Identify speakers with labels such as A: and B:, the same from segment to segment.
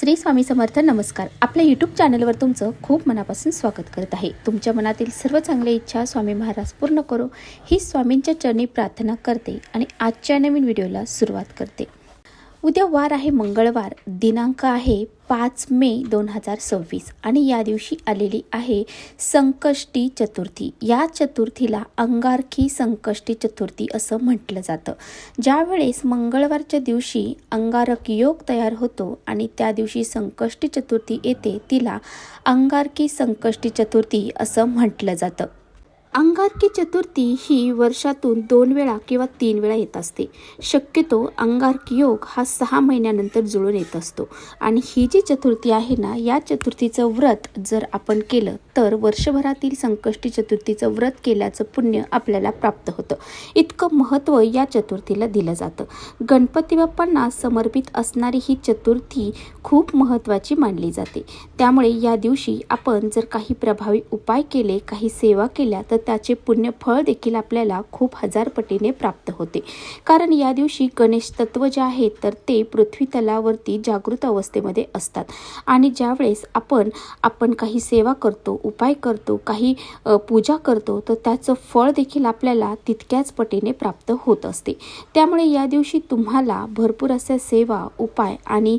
A: श्री स्वामी समर्थ. नमस्कार. आपल्या यूट्यूब चॅनलवर तुमचं खूप मनापासून स्वागत करत आहे. तुमच्या मनातील सर्व चांगल्या इच्छा स्वामी महाराज पूर्ण करो ही स्वामींच्या चरणी प्रार्थना करते आणि आजच्या नवीन व्हिडिओला सुरुवात करते. उद्या वार आहे मंगळवार, दिनांक आहे 5 मे 2026 आणि या दिवशी आलेली आहे संकष्टी चतुर्थी. या चतुर्थीला अंगारकी संकष्टी चतुर्थी असं म्हटलं जातं. ज्यावेळेस मंगळवारच्या दिवशी अंगारक योग तयार होतो आणि त्या दिवशी संकष्टी चतुर्थी येते, तिला अंगारकी संकष्टी चतुर्थी असं म्हटलं जातं. अंगारकी चतुर्थी ही वर्षातून 2 वेळा किंवा 3 वेळा येत असते. शक्यतो अंगारकी योग हा 6 महिन्यानंतर जुळून येत असतो आणि ही जी चतुर्थी आहे ना, या चतुर्थीचं व्रत जर आपण केलं तर वर्षभरातील संकष्टी चतुर्थीचं व्रत केल्याचं पुण्य आपल्याला प्राप्त होतं. इतकं महत्त्व या चतुर्थीला दिलं जातं. गणपती बाप्पांना समर्पित असणारी ही चतुर्थी खूप महत्त्वाची मानली जाते. त्यामुळे या दिवशी आपण जर काही प्रभावी उपाय केले, काही सेवा केल्या तर त्याचे पुण्य फळ देखील आपल्याला खूप 1000 पटीने प्राप्त होते. कारण या दिवशी गणेश तत्व जे आहे तर ते पृथ्वी तलावरती जागृत अवस्थेमध्ये असतात आणि ज्यावेळेस आपण काही सेवा करतो, उपाय करतो, काही पूजा करतो तर त्याचं फळ देखील आपल्याला तितक्याच पटीने प्राप्त होत असते. त्यामुळे या दिवशी तुम्हाला भरपूर अशा सेवा, उपाय आणि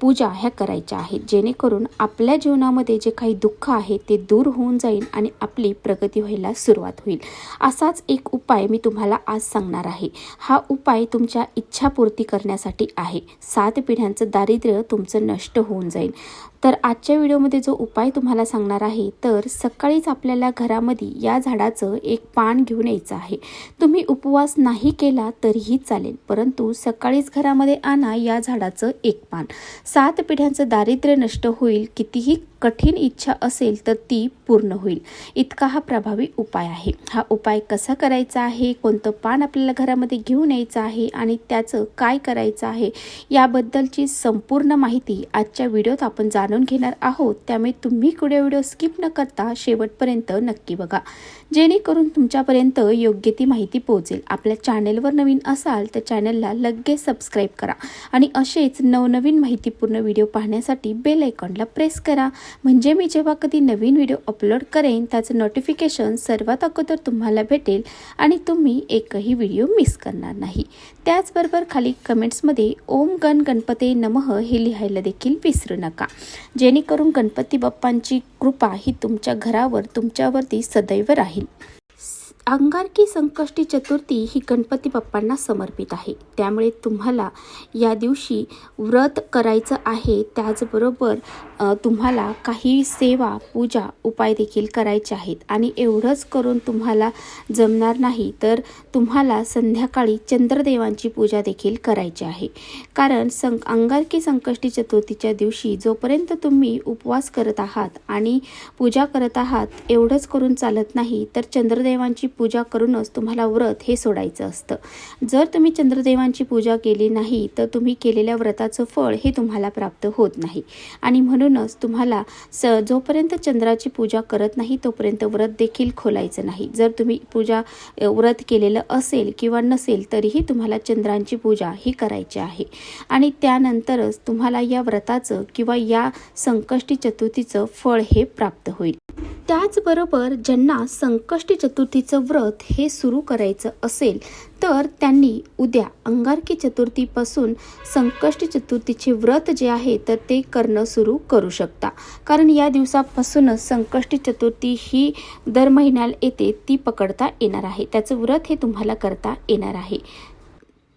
A: पूजा ह्या करायच्या आहेत, जेणेकरून आपल्या जीवनामध्ये जे काही दुःख आहे ते दूर होऊन जाईल आणि आपली प्रगती व्हायला सुरुवात होईल. असाच एक उपाय मी तुम्हाला आज सांगणार आहे. हा उपाय तुमच्या इच्छापूर्ती करण्यासाठी आहे. 7 पिढ्यांचं दारिद्र्य तुमचं नष्ट होऊन जाईल. तर आजच्या व्हिडिओमध्ये जो उपाय तुम्हाला सांगणार आहे तर सकाळीच आपल्याला घरामध्ये या झाडाचं एक पान घेऊन यायचं आहे. तुम्ही उपवास नाही केला तरीही चालेल, परंतु सकाळीच घरामध्ये आणा या झाडाचं एक पान. 7 पिढ्यांचं दारिद्र्य नष्ट होईल. कितीही कठीण इच्छा असेल तर ती पूर्ण होईल. इतका हा प्रभावी उपाय आहे. हा उपाय कसा करायचा आहे, कोणतं पान आपल्याला घरामध्ये घेऊन यायचं आहे आणि त्याचं काय करायचं आहे याबद्दलची संपूर्ण माहिती आजच्या व्हिडिओत आपण जाणून घेणार आहोत. त्यामुळे तुम्ही पुढे व्हिडिओ स्किप न करता शेवटपर्यंत नक्की बघा, जेणेकरून तुमच्यापर्यंत योग्य ती माहिती पोहोचेल. आपल्या चॅनेलवर नवीन असाल तर चॅनेलला लगेच सबस्क्राईब करा आणि असेच नवनवीन माहितीपूर्ण व्हिडिओ पाहण्यासाठी बेल आयकॉनला प्रेस करा, म्हणजे मी जेव्हा कधी नवीन व्हिडिओ अपलोड करेन त्याचं नोटिफिकेशन सर्वात अगोदर तुम्हाला भेटेल आणि तुम्ही एकही व्हिडिओ मिस करणार नाही. त्याचबरोबर खाली कमेंट्समध्ये ओम गण गणपते नमः हे लिहायला देखील विसरू नका, जेणेकरून गणपती बाप्पांची कृपा ही तुमच्या घरावर, तुमच्यावरती सदैव राहील. अंगारकी संकष्टी चतुर्थी ही गणपती बाप्पांना समर्पित आहे. त्यामुळे तुम्हाला या दिवशी व्रत करायचं आहे. त्याचबरोबर तुम्हाला काही सेवा, पूजा, उपाय देखील करायचे आहेत आणि एवढंच करून तुम्हाला जमणार नाही तर तुम्हाला संध्याकाळी चंद्रदेवांची पूजा देखील करायची आहे. कारण अंगारकी संकष्टी चतुर्थीच्या दिवशी जोपर्यंत तुम्ही उपवास करत आहात आणि पूजा करत आहात एवढंच करून चालत नाही, तर चंद्रदेवांची पूजा करूनच तुम्हाला व्रत हे सोडायचं असतं. जर तुम्ही चंद्रदेवांची पूजा केली नाही तर तुम्ही केलेल्या व्रताचं फळ हे तुम्हाला प्राप्त होत नाही आणि म्हणूनच तुम्हाला जोपर्यंत चंद्राची पूजा करत नाही तोपर्यंत व्रत देखील खोलायचं नाही. जर तुम्ही व्रत केलेलं असेल किंवा नसेल तरीही तुम्हाला चंद्रांची पूजा ही करायची आहे आणि त्यानंतरच तुम्हाला या व्रताचं किंवा या संकष्टी चतुर्थीचं फळ हे प्राप्त होईल. त्याचबरोबर ज्यांना संकष्टी चतुर्थीचं व्रत हे सुरू करायचं असेल तर त्यांनी उद्या अंगारकी चतुर्थीपासून संकष्टी चतुर्थीचे व्रत जे आहे तर ते करणं सुरू करू शकता. कारण या दिवसापासूनच संकष्टी चतुर्थी ही दर महिन्याला येते, ती पकडता येणार आहे. त्याचं व्रत हे तुम्हाला करता येणार आहे.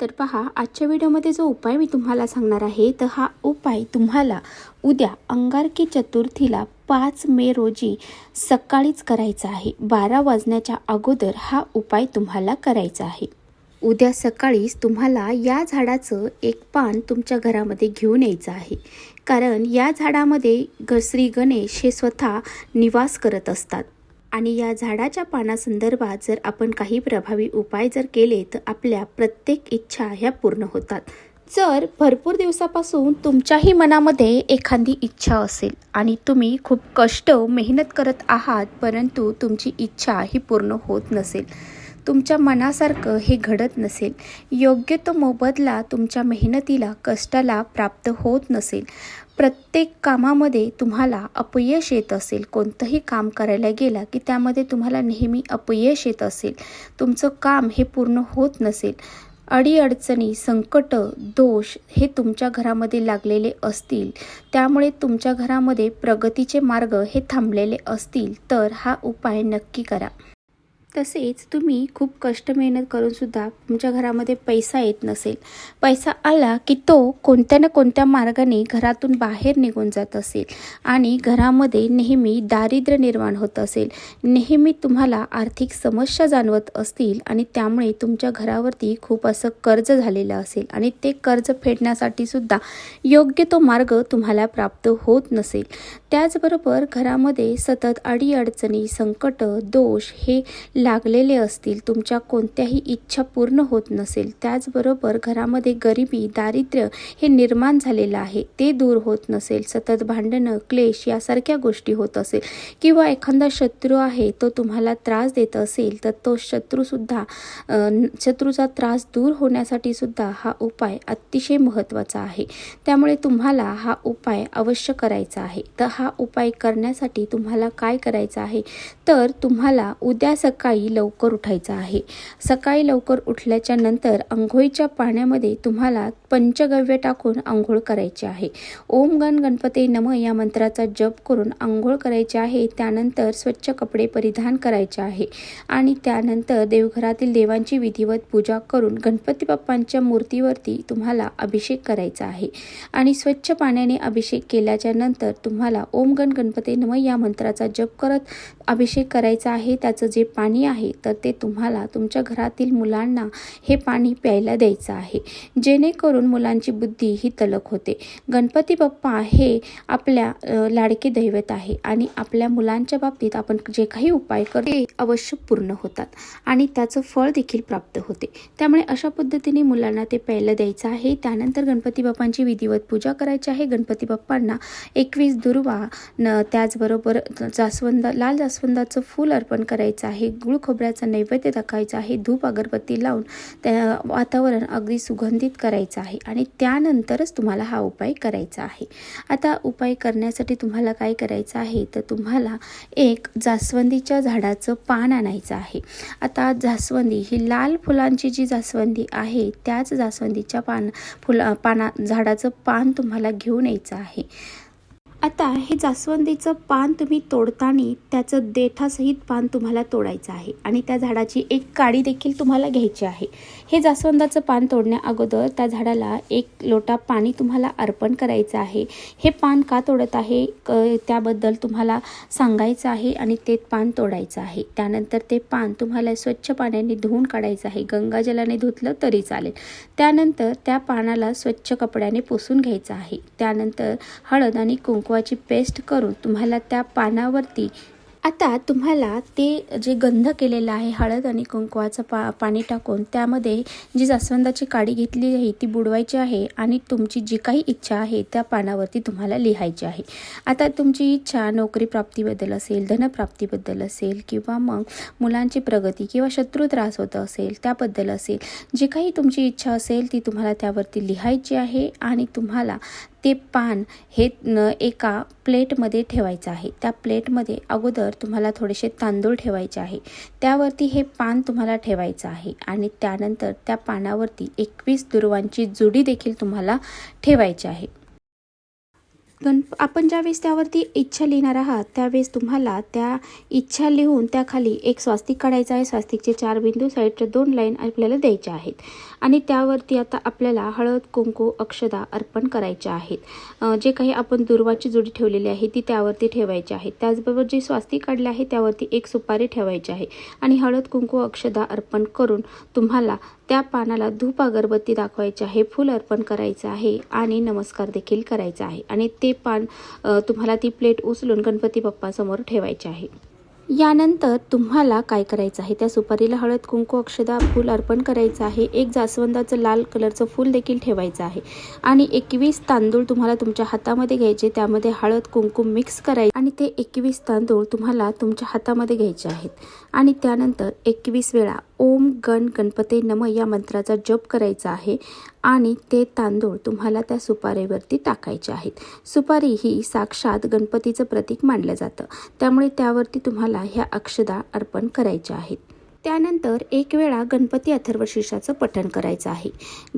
A: तर पहा, आजच्या व्हिडिओमध्ये जो उपाय मी तुम्हाला सांगणार आहे तर हा उपाय तुम्हाला उद्या अंगारकी चतुर्थीला 5 मे रोजी सकाळीच करायचा आहे. 12 वाजण्याच्या अगोदर हा उपाय तुम्हाला करायचा आहे. उद्या सकाळीच तुम्हाला या झाडाचं एक पान तुमच्या घरामध्ये घेऊन यायचं आहे. कारण या झाडामध्ये श्री गणेश हे स्वतः निवास करत असतात आणि या झाडाच्या पानासंदर्भात जर आपण काही प्रभावी उपाय जर केले तर आपल्या प्रत्येक इच्छा ह्या पूर्ण होतात. जर भरपूर दिवसापासून तुमच्याही मनामध्ये एखादी इच्छा असेल आणि तुम्ही खूप कष्ट, मेहनत करत आहात परंतु तुमची इच्छा ही पूर्ण होत नसेल, तुमच्या मनासारखं हे घडत नसेल, योग्य तो मोबदला तुमच्या मेहनतीला, कष्टाला प्राप्त होत नसेल, प्रत्येक कामामध्ये तुम्हाला अपयश येत असेल, कोणतंही काम करायला गेला की त्यामध्ये तुम्हाला नेहमी अपयश येत असेल, तुमचं काम हे पूर्ण होत नसेल, अडीअडचणी, संकट, दोष हे तुमच्या घरामध्ये लागलेले असतील, त्यामुळे तुमच्या घरामध्ये प्रगतीचे मार्ग हे थांबलेले असतील, तर हा उपाय नक्की करा. तसेच तुम्ही खूप कष्ट मेहनत करूनसुद्धा तुमच्या घरामध्ये पैसा येत नसेल, पैसा आला की तो कोणत्या ना कोणत्या मार्गाने घरातून बाहेर निघून जात असेल आणि घरामध्ये नेहमी दारिद्र्य निर्माण होत असेल, नेहमी तुम्हाला आर्थिक समस्या जाणवत असतील आणि त्यामुळे तुमच्या घरावरती खूप असं कर्ज झालेलं असेल आणि ते कर्ज फेडण्यासाठी सुद्धा योग्य तो मार्ग तुम्हाला प्राप्त होत नसेल, त्याचबरोबर घरामध्ये सतत अडीअडचणी, संकट, दोष हे लागलेले असतील, तुमच्या कोणत्याही इच्छा पूर्ण होत नसेल, त्याचबरोबर घरामध्ये गरिबी, दारिद्र्य हे निर्माण झालेलं आहे ते दूर होत नसेल, सतत भांडणं, क्लेश यासारख्या गोष्टी होत असेल किंवा एखादा शत्रू आहे तो तुम्हाला त्रास देत असेल, तर तो शत्रूचा त्रास दूर होण्यासाठी सुद्धा हा उपाय अतिशय महत्त्वाचा आहे. त्यामुळे तुम्हाला हा उपाय अवश्य करायचा आहे. तर हा उपाय करण्यासाठी तुम्हाला काय करायचं आहे, तर तुम्हाला उद्या सकाळी लवकर उठायचं आहे. सकाळी लवकर उठल्याच्या नंतर अंघोळीच्या पाण्यामध्ये तुम्हाला पंचगव्य टाकून अंघोळ करायची आहे. ओम गण गणपते नमः या मंत्राचा जप करून अंघोळ करायची आहे. त्यानंतर स्वच्छ कपडे परिधान करायचे आहे आणि त्यानंतर देवघरातील देवांची विधिवत पूजा करून गणपती बाप्पांच्या मूर्तीवरती तुम्हाला अभिषेक करायचा आहे आणि स्वच्छ पाण्याने अभिषेक केल्याच्या नंतर तुम्हाला ओम गण गणपते नमः या मंत्राचा जप करत अभिषेक करायचा आहे. त्याचं जे पाणी आहे तर ते तुम्हाला तुमच्या घरातील मुलांना हे पाणी प्यायला द्यायचं आहे, जेणेकरून मुलांची बुद्धी ही तलक होते. गणपती बाप्पा हे आपल्या लाडके दैवत आहे आणि आपल्या मुलांच्या बाबतीत आपण जे काही उपाय करतो ते अवश्य पूर्ण होतात आणि त्याचं फळ देखील प्राप्त होते. त्यामुळे अशा पद्धतीने मुलांना ते प्यायला द्यायचं आहे. त्यानंतर गणपती बाप्पांची विधिवत पूजा करायची आहे. गणपती बाप्पांना 21 दुर्वा त्याचबरोबर लाल जास्वंदाचं फूल अर्पण करायचं आहे. गुळ खोबऱ्याचा नैवेद्य दाखवायचा आहे. धूप अगरबत्ती लावून त्या वातावरण अगदी सुगंधित करायचं आहे आणि त्यानंतरच तुम्हाला हा उपाय करायचा आहे. आता उपाय करण्यासाठी तुम्हाला काय करायचं आहे, तर तुम्हाला एक जास्वंदीच्या झाडाचं पान आणायचं आहे. आता जास्वंदी ही लाल फुलांची जी जास्वंदी आहे त्याच जास्वंदीच्या झाडाचं पान तुम्हाला घेऊन यायचं आहे. आता हे जास्वंदीचं पान तुम्ही तोडताना त्याचं देठासहित पान तुम्हाला तोडायचं आहे आणि त्या झाडाची एक काडी देखील तुम्हाला घ्यायची आहे. हे जास्वंदाचं पान तोडण्या अगोदर त्या झाडाला 1 लोटा पाणी तुम्हाला अर्पण करायचं आहे. हे पान का तोडत आहे त्याबद्दल तुम्हाला सांगायचं आहे आणि ते पान तोडायचं आहे. त्यानंतर ते पान तुम्हाला स्वच्छ पाण्याने धुवून काढायचं आहे. गंगाजलाने धुतलं तरी चालेल. त्यानंतर त्या पानाला स्वच्छ कपड्याने पुसून घ्यायचं आहे. त्यानंतर हळद आणि कुंकवाची पेस्ट करून तुम्हाला त्या पानावरती आता तुम्हाला ते जे गंध केलेलं आहे हळद आणि कुंकवाचं पाणी टाकून त्यामध्ये जी जास्वंदाची काडी घेतली आहे ती बुडवायची आहे आणि तुमची जी काही इच्छा आहे त्या पानावरती तुम्हाला लिहायची आहे. आता तुमची इच्छा नोकरी प्राप्तीबद्दल असेल, धनप्राप्तीबद्दल असेल किंवा मग मुलांची प्रगती किंवा शत्रू त्रास होत असेल त्याबद्दल असेल, जी काही तुमची इच्छा असेल ती तुम्हाला त्यावरती लिहायची आहे आणि तुम्हाला ते पान हे एका प्लेटमध्ये ठेवायचं आहे. त्या प्लेटमध्ये अगोदर तुम्हाला थोडेसे तांदूळ ठेवायचे आहे. त्यावरती हे पान तुम्हाला ठेवायचं आहे आणि त्यानंतर त्या पानावरती 21 दुर्वांची जुडी देखील तुम्हाला ठेवायची आहे. आपण ज्यावेळेस त्यावरती इच्छा लिहिणार आहात त्यावेळेस तुम्हाला त्या इच्छा लिहून त्याखाली एक स्वास्तिक काढायचं आहे. स्वास्तिकचे 4 बिंदू, साईडच्या 2 लाईन आपल्याला द्यायच्या आहेत आणि त्यावरती आता आपल्याला हळद, कुंकू, अक्षदा अर्पण करायच्या आहेत. जे काही आपण दुर्वाची जोडी ठेवलेली आहे ती त्यावरती ठेवायची आहे. त्याचबरोबर जे स्वास्तिक काढले आहे त्यावरती एक सुपारी ठेवायची आहे आणि हळद, कुंकू, अक्षदा अर्पण करून तुम्हाला त्या पानाला धूप अगरबत्ती दाखवायची आहे, फूल अर्पण करायचं आहे आणि नमस्कार देखील करायचा आहे आणि ते पान तुम्हाला ती प्लेट उचलून गणपती बाप्पासमोर ठेवायचे आहे. यानंतर तुम्हाला काय करायचं आहे, त्या सुपारीला हळद, कुंकू, अक्षदा, फूल अर्पण करायचं आहे. एक जास्वंदाचं लाल कलरचं फूल देखील ठेवायचं आहे आणि 21 तांदूळ तुम्हाला तुमच्या हातामध्ये घ्यायचे. त्यामध्ये हळद, कुंकू मिक्स करायचे आणि ते 21 तांदूळ तुम्हाला तुमच्या हातामध्ये घ्यायचे आहेत आणि त्यानंतर 21 वेळा ओम गण गणपते नम या मंत्राचा जप करायचा आहे आणि ते तांदूळ तुम्हाला त्या सुपारीवरती टाकायचे आहेत। सुपारी ही साक्षात गणपतीचं प्रतीक मानलं जातं, त्यामुळे त्यावरती तुम्हाला ह्या अक्षदा अर्पण करायच्या आहेत। त्यानंतर एक वेळा गणपती अथर्वशीर्षाचं पठण करायचं आहे।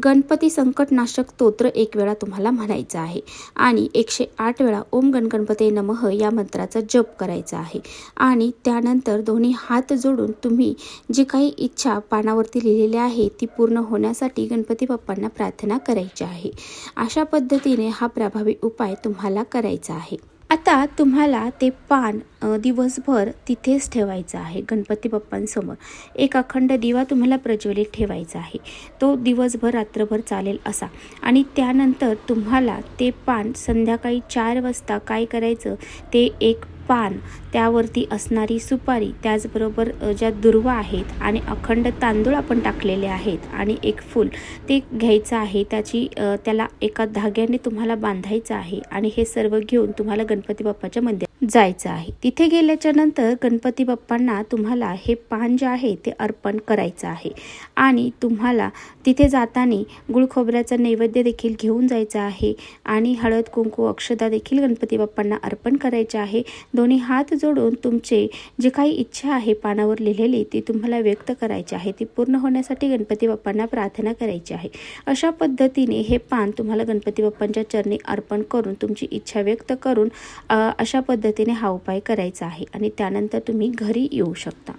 A: गणपती संकटनाशक स्तोत्र एक वेळा तुम्हाला म्हणायचं आहे आणि 108 वेळा ओम गण गणपते नमः या मंत्राचा जप करायचा आहे आणि त्यानंतर दोन्ही हात जोडून तुम्ही जी काही इच्छा पानावरती लिहिलेली आहे ती पूर्ण होण्यासाठी गणपती बाप्पांना प्रार्थना करायची आहे। अशा पद्धतीने हा प्रभावी उपाय तुम्हाला करायचा आहे। आता तुम्हाला ते पान दिवसभर तिथेच ठेवायचं आहे। गणपती बाप्पांसमोर एक अखंड दिवा तुम्हाला प्रज्वलित ठेवायचा आहे, तो दिवसभर रात्रभर चालेल असा। आणि त्यानंतर तुम्हाला ते पान संध्याकाळी 4 वाजता काय करायचं, ते एक पान, त्यावरती असणारी सुपारी, त्याचबरोबर ज्या दुर्वा आहेत आणि अखंड तांदूळ आपण टाकलेले आहेत आणि एक फूल ते घ्यायचं आहे। त्याला एका धाग्याने तुम्हाला बांधायचं आहे आणि हे सर्व घेऊन तुम्हाला गणपती बाप्पाच्या मंदिरात जायचं आहे। तिथे गेल्याच्या नंतर गणपती बाप्पांना तुम्हाला हे पान जे आहे ते अर्पण करायचं आहे आणि तुम्हाला तिथे जाताना गुळ खोबऱ्याचा नैवेद्य देखील घेऊन जायचं आहे आणि हळद कुंकू अक्षदा देखील गणपती बाप्पांना अर्पण करायचे आहे। दोन्ही हात जोडून तुमचे जे काही इच्छा आहे पानावर लिहिलेली ती तुम्हाला व्यक्त करायची आहे, ती पूर्ण होण्यासाठी गणपती बाप्पांना प्रार्थना करायची आहे। अशा पद्धतीने हे पान तुम्हाला गणपती बाप्पांच्या चरणी अर्पण करून तुमची इच्छा व्यक्त करून अशा पद्धतीने हा उपाय करायचा आहे आणि त्यानंतर तुम्ही घरी येऊ शकता।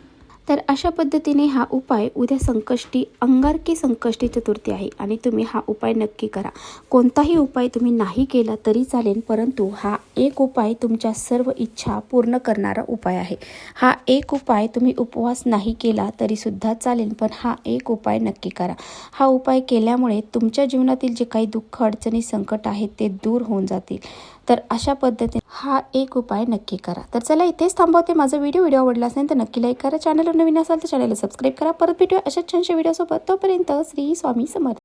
A: तर अशा पद्धतीने हा उपाय उद्या संकष्टी अंगारकी संकष्टी चतुर्थी आहे आणि तुम्ही हा उपाय नक्की करा। कोणताही उपाय तुम्ही नाही केला तरी चालेल, परंतु हा एक उपाय तुमच्या सर्व इच्छा पूर्ण करणारा उपाय आहे। हा एक उपाय तुम्ही उपवास नाही केला तरी सुद्धा चालेल, पण हा एक उपाय नक्की करा। हा उपाय केल्यामुळे तुमच्या जीवनातील जे काही दुःख अडचणी संकट आहेत ते दूर होऊन जातील। तर अशा पद्धतीने हा एक उपाय नक्की करा। तर चला इथेच थांबवते। माझा व्हिडिओ आवडला असेल तर नक्की लाईक करा, चॅनलवर नवीन असाल तर चॅनलला सबस्क्राईब करा। परत भेटूया अशाच छानशा व्हिडिओसोबत। तोपर्यंत श्री स्वामी समर्थ।